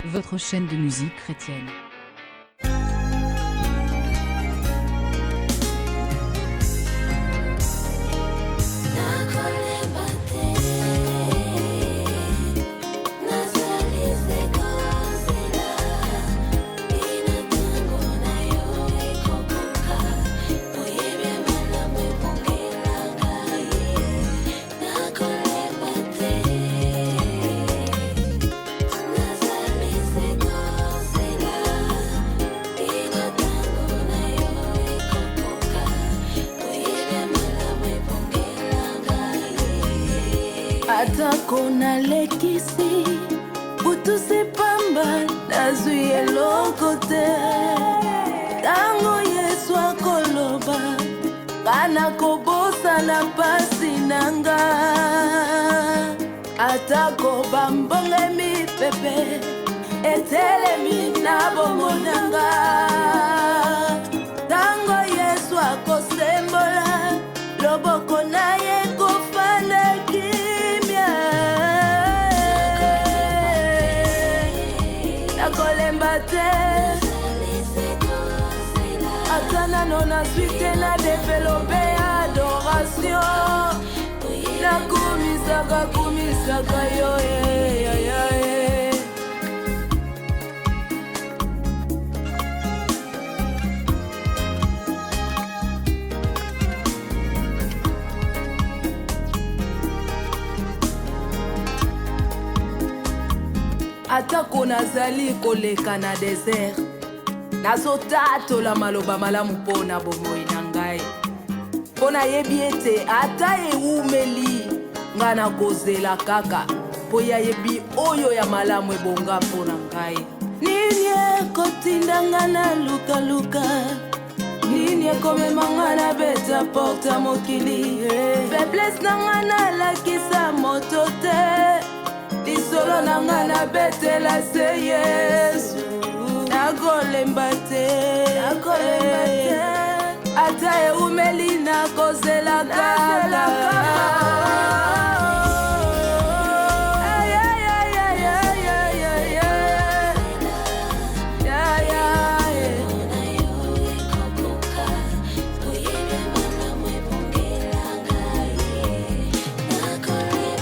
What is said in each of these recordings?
Votre chaîne de musique chrétienne. Atako na lekisi utuse pamba nazwi eloko te. Tango Yesu akoloba kana kobosa na pasi nanga. Atako bambonge mi pepe etelemi na bongo nanga. Tango Yesu akosembola loboko na ye kofanda Atana nona suite na développé adoration. Na kumisaka yo Atako nazali koleka na desert, nazotatola maloba malamu mpona bomoi na ngai. Mpona yebi ete ata eumeli nga na kozela kaka po ya yebi oyo ya malamu ebonga mpona ngai. Nini ekotinda nga na lukaluka, nini ekomema nga na beta porta mokili. Faiblesse na nga nalakisa moto te, lisolo na nga na betela se Yesu. Nakolemba te, ata eumeli na kozela kaka.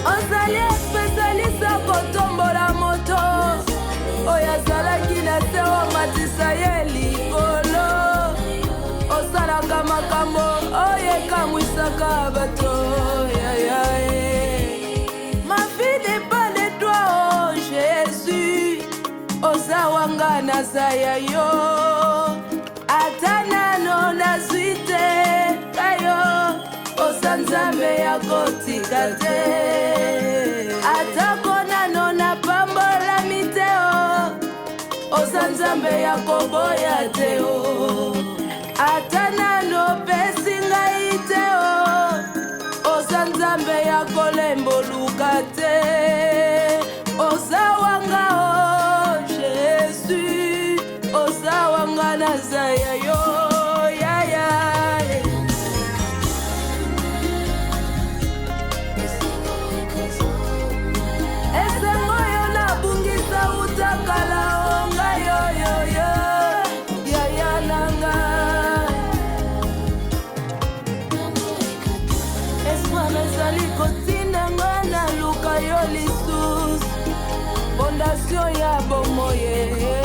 Ozali especialista kotombola moto oyo azalaki na se omatisa ye likolo. Osalaka makambo oyo ekamwisaka bato. Ma vie dépend de toi, oh Jésus. Oza wanga naza ya yo, ata nano nazwi te kayo. Oza Nzambe ya kotika te, atako nano napambola miteo. Oza Nzambe ya koboya te o, ata nano pesi ngai te o. Oza Nzambe ya kolemboluka te, oza wanga o Jésus. Oza wanga naza ya yo. Fondation ya bomoye.